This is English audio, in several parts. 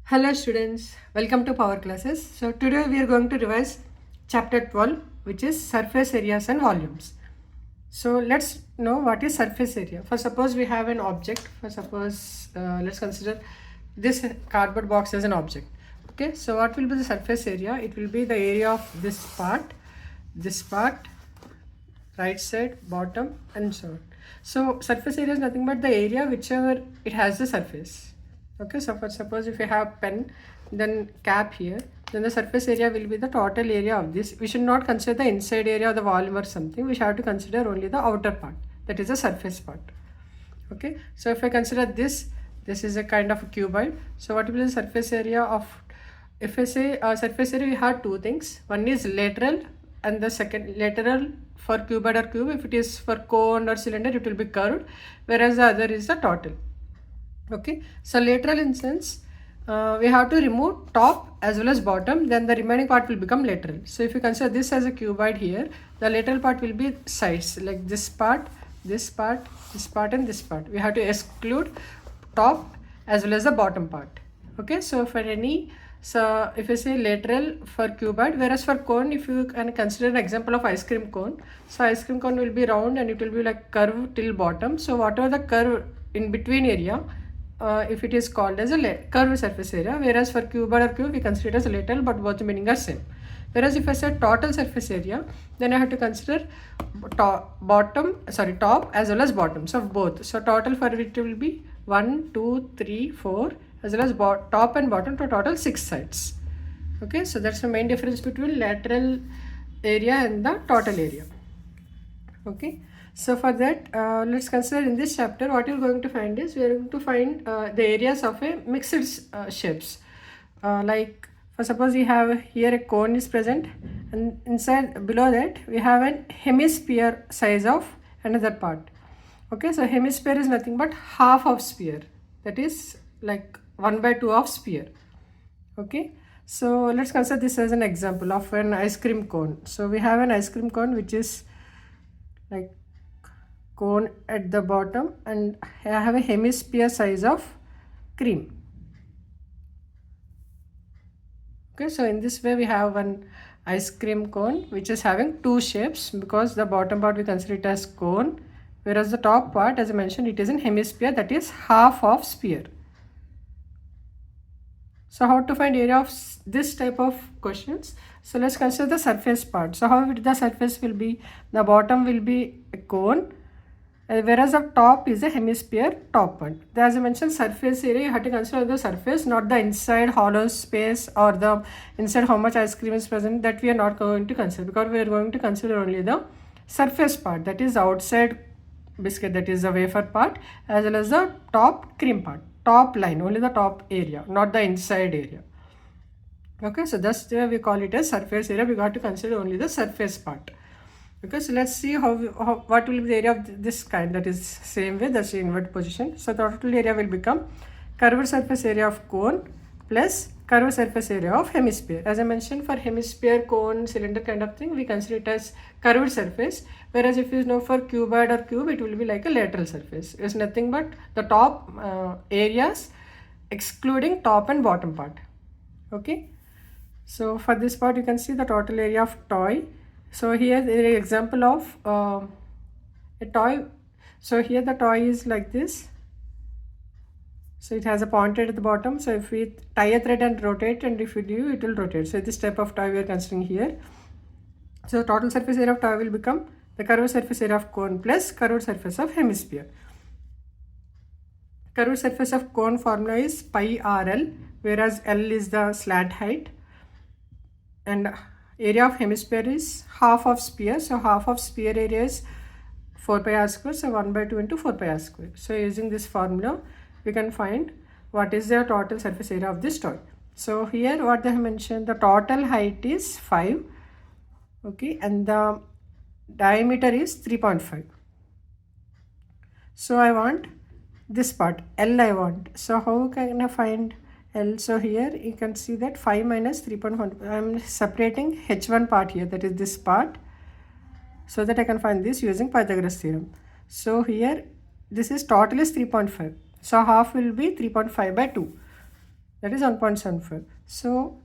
Hello students, welcome to Power Classes. So today we are going to revise chapter 12, which is surface areas and volumes. So let's know what is surface area. For suppose we have an object, let's consider this cardboard box as an object. Okay, so what will be the surface area? It will be the area of this part, right side, bottom and so on. So surface area is nothing but the area whichever it has the surface. Okay, so for suppose if you have pen, then cap here, then the surface area will be the total area of this. We should not consider the inside area or the volume or something. We should have to consider only the outer part, that is the surface part. Okay, so if I consider this is a kind of a cuboid. So what will be the surface area of, if I say surface area, we have two things. One is lateral and the second lateral for cuboid or cube. If it is for cone or cylinder, it will be curved, whereas the other is the total. Okay, so lateral in sense we have to remove top as well as bottom, then the remaining part will become lateral. So if you consider this as a cuboid here, the lateral part will be sides like this part, this part, this part and this part. We have to exclude top as well as the bottom part. Okay, so for any, so if you say lateral for cuboid, whereas for cone, if you can consider an example of ice cream cone, so ice cream cone will be round and it will be like curve till bottom. So whatever the curve in between area, if it is called as a curved surface area, whereas for cuboid or cube we consider it as lateral, but both the meaning are same. Whereas if I say total surface area, then I have to consider top as well as bottom, so both. So total for it will be 1 2 3 4 as well as top and bottom, to total 6 sides. Okay, so that's the main difference between lateral area and the total area. Okay, so for that let's consider in this chapter what you're going to find is we are going to find the areas of a mixed shapes, like for suppose we have here a cone is present, and inside below that we have an hemisphere size of another part. Okay, so hemisphere is nothing but half of sphere, that is like 1/2 of sphere. Okay, so let's consider this as an example of an ice cream cone. So we have an ice cream cone which is like cone at the bottom, and I have a hemisphere size of cream. Okay, so in this way we have one ice cream cone which is having two shapes, because the bottom part we consider it as cone, whereas the top part, as I mentioned, it is in hemisphere, that is half of sphere. So how to find area of this type of questions? So let's consider the surface part. So how the surface will be, the bottom will be a cone, whereas the top is a hemisphere top one. As I mentioned, surface area you have to consider the surface, not the inside hollow space or the inside how much ice cream is present. That we are not going to consider, because we are going to consider only the surface part, that is outside biscuit, that is the wafer part, as well as the top cream part, top line, only the top area, not the inside area. Okay, so that's why we call it as surface area. We got to consider only the surface part. Okay, so let's see what will be the area of this kind, that is same way, that's the invert position. So the total area will become curved surface area of cone plus curved surface area of hemisphere. As I mentioned, for hemisphere, cone, cylinder kind of thing, we consider it as curved surface, whereas if you know for cuboid or cube, it will be like a lateral surface. It's nothing but the top areas excluding top and bottom part. Okay, so for this part you can see the total area of toy. So here there is an example of a toy. So here the toy is like this. So it has a pointed at the bottom. So if we tie a thread and rotate, and if we do, it will rotate. So this type of toy we are considering here. So total surface area of toy will become the curved surface area of cone plus curved surface of hemisphere. Curved surface of cone formula is pi RL, whereas L is the slant height, and area of hemisphere is half of sphere. So half of sphere area is 4 pi r square, so 1/2 into 4 pi r square. So using this formula we can find what is the total surface area of this toy. So here what they have mentioned, the total height is 5, okay, and the diameter is 3.5. So I want this part L I want. So how can I find L? So here you can see that 5 minus 3.1, I am separating H1 part here, that is this part, so that I can find this using Pythagoras theorem. So here this is total is 3.5, so half will be 3.5/2. that is 1.75. So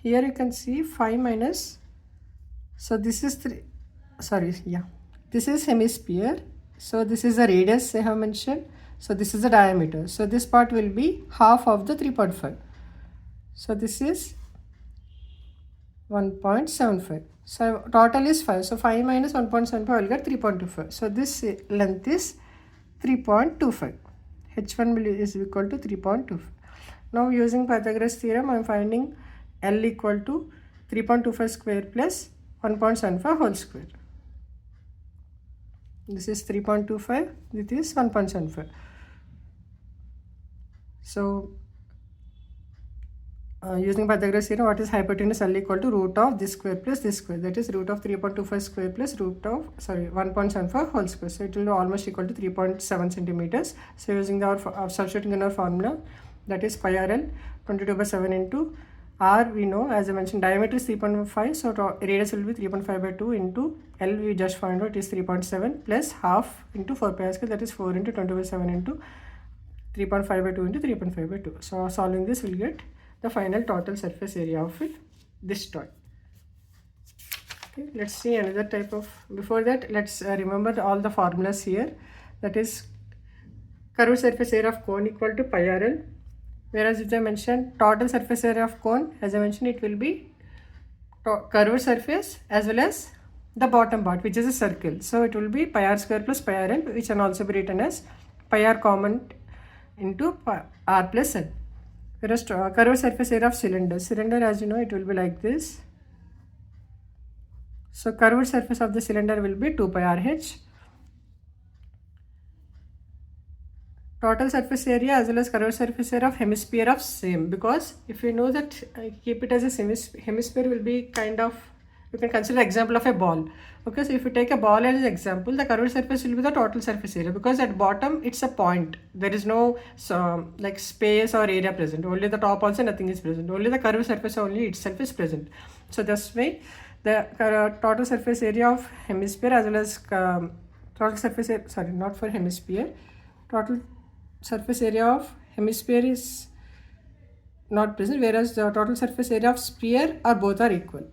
here you can see 5 minus, so this is 3, sorry, yeah, this is hemisphere, so this is the radius I have mentioned, so this is the diameter, so this part will be half of the 3.5, so this is 1.75. So total is 5, so 5 minus 1.75 I will get 3.25. So this length is 3.25. h1 is equal to 3.25. Now using Pythagoras theorem I am finding L equal to 3.25 square plus 1.75 whole square. This is 3.25, this is 1.75. So using Pythagoras theorem, what is hypotenuse? L equal to root of this square plus this square, that is root of 3.25 square plus root of 1.75 whole square, so it will be almost equal to 3.7 centimeters. So using our substituting in our formula, that is pi r L 22/7 into r, we know, as I mentioned, diameter is 3.5, so radius will be 3.5 by 2 into L, we just found out is 3.7 plus half into 4 pi r square, that is 4 into 20/7 into 3.5 by 2 into 3.5 by 2. So solving this will get the final total surface area of this toy. Okay, let's see another type of, before that let's remember all the formulas here. That is curved surface area of cone equal to pi r L, whereas as I mentioned total surface area of cone, as I mentioned, it will be curved surface as well as the bottom part, which is a circle, so it will be pi r square plus pi r L, which can also be written as pi r common into r plus L. Whereas curved surface area of cylinder, as you know, it will be like this. So curved surface of the cylinder will be 2 pi r h. Total surface area as well as curved surface area of hemisphere of same, because if you know that keep it as a hemisphere will be kind of, you can consider example of a ball. Okay, so if you take a ball as an example, the curved surface will be the total surface area, because at bottom it's a point, there is no like space or area present, only the top also nothing is present, only the curved surface only itself is present. So this way the total surface area of hemisphere as well as total surface area, sorry, not for hemisphere, total surface area of hemisphere is not present, whereas the total surface area of sphere are both are equal.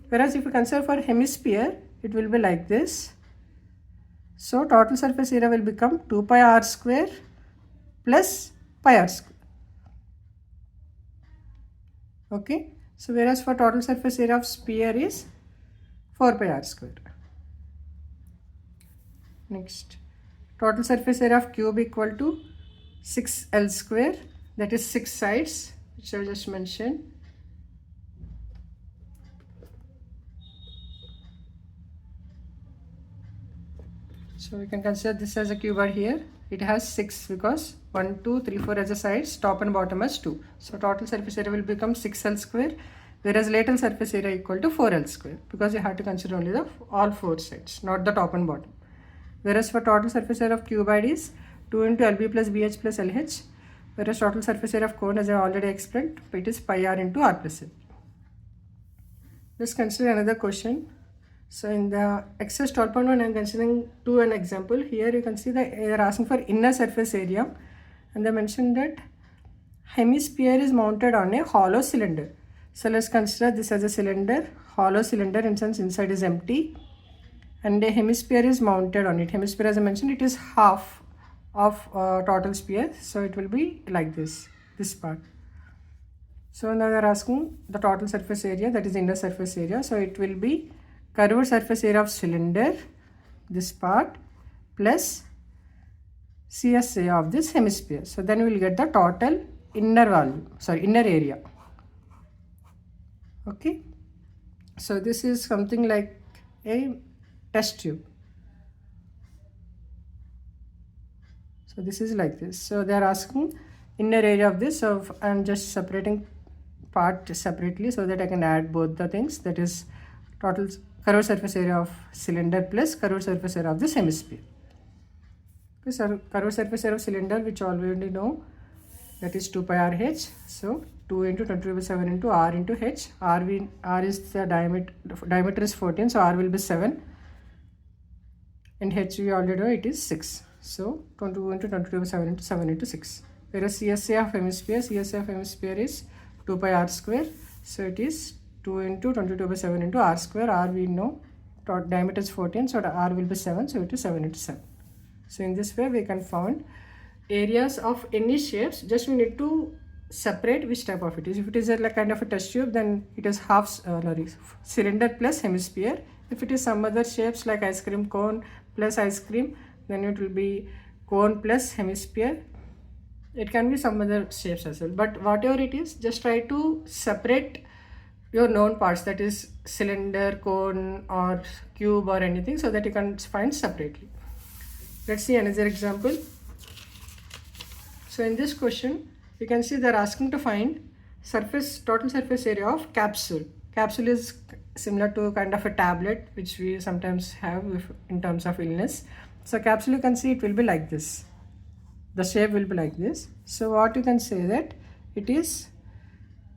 Whereas if you consider for hemisphere, it will be like this. So total surface area will become 2 pi r square plus pi r square. Okay, so whereas for total surface area of sphere is 4 pi r square. Next, total surface area of cube equal to 6L square, that is 6 sides, which I just mentioned. So we can consider this as a cuboid here. It has 6 because 1, 2, 3, 4 as a sides, top and bottom as 2. So total surface area will become 6L square, whereas lateral surface area equal to 4L square, because you have to consider only the all 4 sides, not the top and bottom. Whereas for total surface area of cuboid is 2 into LB plus BH plus LH, whereas total surface area of cone, as I already explained, it is pi r into r plus L. Let's consider another question. So in the exercise 12.1, I am considering an example. Here you can see that they are asking for inner surface area, and they mentioned that hemisphere is mounted on a hollow cylinder. So let's consider this as a cylinder, hollow cylinder, in sense inside is empty, and a hemisphere is mounted on it. Hemisphere, as I mentioned, it is half of total sphere, so it will be like this part. So now they are asking the total surface area, that is inner surface area. So it will be curved surface area of cylinder, this part, plus CSA of this hemisphere. So then we will get the total inner area. Okay, so this is something like a test tube. So this is like this. So they are asking inner area of this. So I am just separating part separately so that I can add both the things, that is total curved surface area of cylinder plus curved surface area of this hemisphere. Okay, so curved surface area of cylinder, which already know, that is 2 pi r h. So 2 into 10⁻⁷ into r into h. R is the diameter is 14, so r will be 7, and h we already know it is 6. So 22 into 10⁻⁷ into 7 into 6. whereas CSA of hemisphere is 2 pi r square. So it is 2 into 22/7 into r square. R we know diameter is 14, so the r will be 7, so it is 7 into 7. So in this way we can find areas of any shapes. Just we need to separate which type of it is. If it is like kind of a test tube, then it is cylinder plus hemisphere. If it is some other shapes like ice cream cone plus ice cream, then it will be cone plus hemisphere. It can be some other shapes as well, but whatever it is, just try to separate your known parts, that is cylinder, cone or cube or anything, so that you can find separately. Let's see another example. So in this question, you can see they're asking to find total surface area of capsule. Capsule is similar to kind of a tablet which we sometimes have in terms of illness. So capsule, you can see it will be like this. The shape will be like this. So what you can say that it is,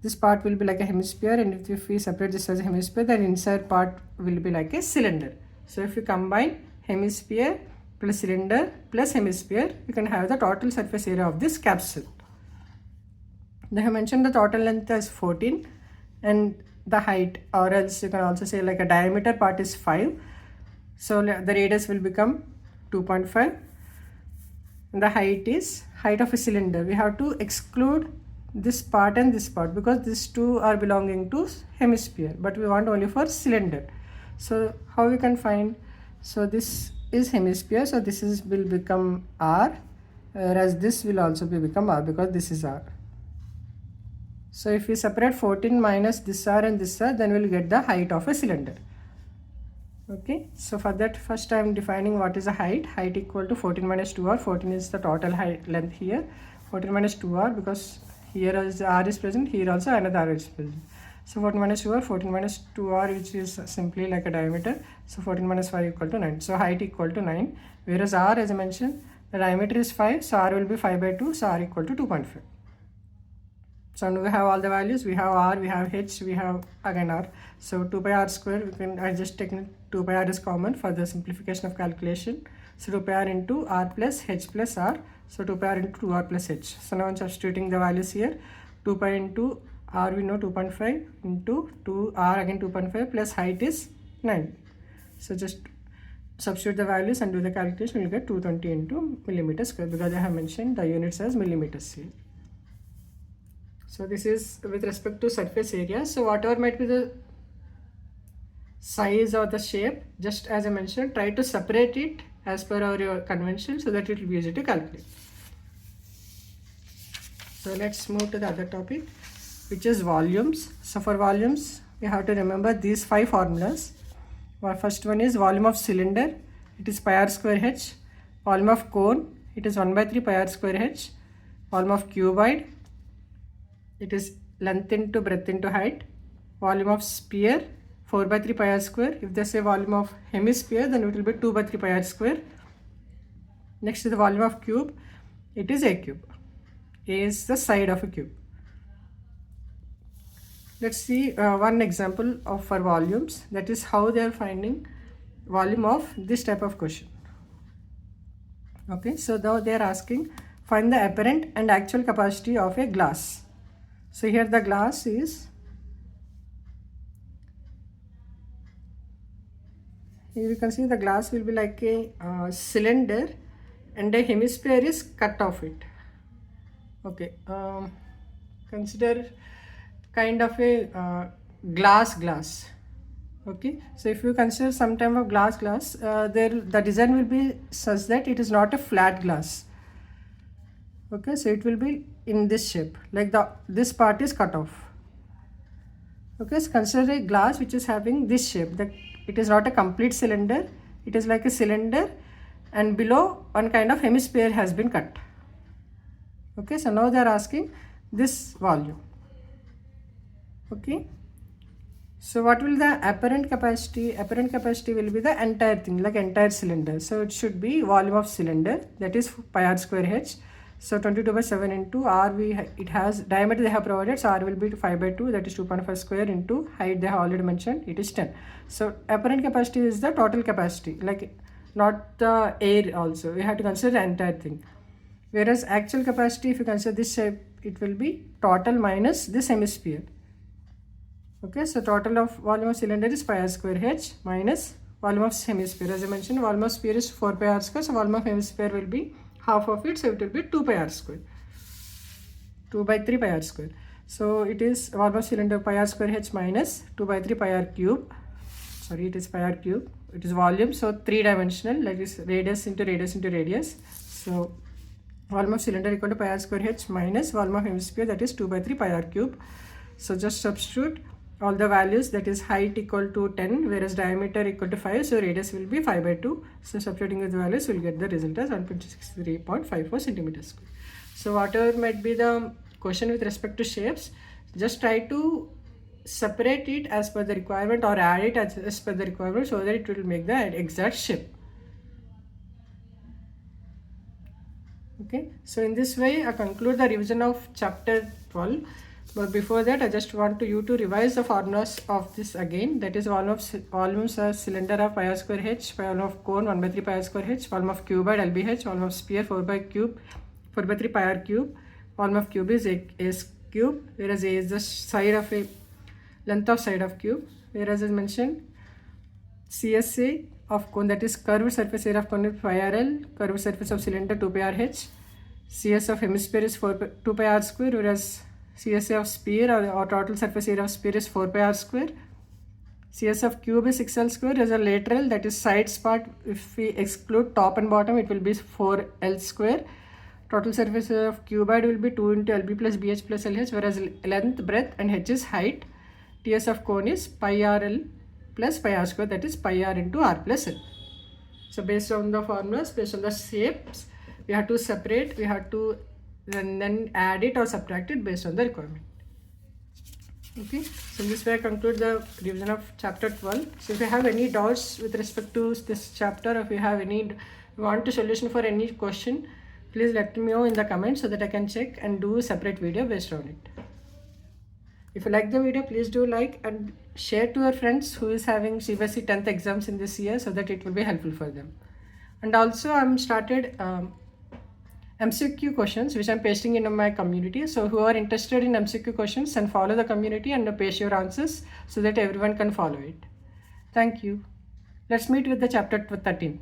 this part will be like a hemisphere, and if we separate this as a hemisphere, then inside part will be like a cylinder. So if you combine hemisphere plus cylinder plus hemisphere, you can have the total surface area of this capsule. They have mentioned the total length as 14 and the height, or else you can also say like a diameter part is 5. So the radius will become 2.5. And the height is height of a cylinder. We have to exclude this part and this part because these two are belonging to hemisphere, but we want only for cylinder. So how we can find? So this is hemisphere, so this will become r, whereas this will also become r because this is r. So if we separate 14 minus this r and this r, then we'll get the height of a cylinder. Okay, so for that, first I am defining what is the height. Height equal to 14 minus 2r. 14 is the total height length here. 14 minus 2r, because here as r is present, here also another r is present. So 14 minus 2r, 14 minus 2r, which is simply like a diameter. So 14 minus 5 equal to 9. So height equal to 9. Whereas r, as I mentioned, the diameter is 5. So r will be 5 by 2. So r equal to 2.5. So now we have all the values. We have r, we have h, we have again r. So 2 pi r square, I just taken 2 pi r is common for the simplification of calculation. So 2 pi r into r plus h plus r. So 2 pi r into 2r plus h. So now I'm substituting the values here. 2 pi into r we know 2.5 into 2r again 2.5 plus height is 9. So just substitute the values and do the calculation. We'll get 220 into millimeters square because I have mentioned the units as millimeters here. So this is with respect to surface area. So whatever might be the size or the shape, just as I mentioned, try to separate it as per your convention so that it will be easy to calculate. So let's move to the other topic, which is volumes. So for volumes, we have to remember these 5 formulas. Our first one is volume of cylinder, it is pi r square h. Volume of cone, it is 1 by 3 pi r square h. Volume of cuboid, it is length into breadth into height. Volume of sphere, 4 by 3 pi r square. If they say volume of hemisphere, then it will be 2 by 3 pi r square. Next is the volume of cube, it is a cube. A is the side of a cube. Let's see one example of for volumes, that is how they are finding volume of this type of question. Okay, so now they are asking find the apparent and actual capacity of a glass. So here the glass is, here you can see the glass will be like a cylinder and a hemisphere is cut off it. Okay, consider kind of a glass. Okay, so if you consider some type of glass, the design will be such that it is not a flat glass. Okay, so it will be in this shape, like this part is cut off. Okay, so consider a glass which is having this shape, that it is not a complete cylinder, it is like a cylinder and below one kind of hemisphere has been cut. Okay, so now they are asking this volume. Okay, so what will the apparent capacity? Apparent capacity will be the entire thing, like entire cylinder. So it should be volume of cylinder, that is pi r square h. So 22 by 7 into r, it has diameter they have provided, so r will be 5 by 2, that is 2.5 square, into height they have already mentioned, it is 10. So apparent capacity is the total capacity, like not the air also. We have to consider the entire thing. Whereas actual capacity, if you consider this shape, it will be total minus this hemisphere. Okay, so total of volume of cylinder is pi r square h minus volume of hemisphere. As I mentioned, volume of sphere is 4 pi r square, so volume of hemisphere will be half of it, so it will be 2 pi r square, 2 by 3 pi r square. So it is volume of cylinder pi r square h minus 2 by 3 pi r cube. Sorry, it is pi r cube. It is volume, so 3-dimensional, like this, radius into radius into radius. So volume of cylinder equal to pi r square h minus volume of hemisphere, that is 2 by 3 pi r cube. So just substitute all the values, that is height equal to 10, whereas diameter equal to 5, so radius will be 5 by 2. So substituting with the values, we'll get the result as 163.54 centimeters square. So whatever might be the question with respect to shapes, just try to separate it as per the requirement or add it as per the requirement, so that it will make the exact shape. Okay, so in this way I conclude the revision of chapter 12. But before that, I just want you to revise the formulas of this again. That is volumes of cylinder of pi r square h, volume of cone 1 by 3 pi r square h, volume of cuboid LBH, volume of sphere 4 by 3 pi r cube, volume of cube is a cube, whereas a is the side of a length of side of cube, whereas as mentioned CSA of cone, that is curved surface area of cone is pi rl, curved surface of cylinder 2 pi r h, CS of hemisphere is 2 pi r square, whereas CSA of sphere or total surface area of sphere is 4 pi r square. CS of cube is 6l square. As a lateral, that is sides part, if we exclude top and bottom, it will be 4l square. Total surface area of cuboid will be 2 into LB plus BH plus LH, whereas length, breadth and H is height. TS of cone is pi RL plus pi r square, that is pi r into r plus l. So based on the formulas, based on the shapes, we have to separate, we have to then add it or subtract it based on the requirement. Okay, so in this way I conclude the revision of chapter 12. So if you have any doubts with respect to this chapter, if you have any want a solution for any question, please let me know in the comments so that I can check and do a separate video based on it. If you like the video, please do like and share to your friends who is having CBSE 10th exams in this year, so that it will be helpful for them. And also I'm started MCQ questions which I'm pasting in my community. So who are interested in MCQ questions, and follow the community and paste your answers so that everyone can follow it. Thank you. Let's meet with the chapter 13.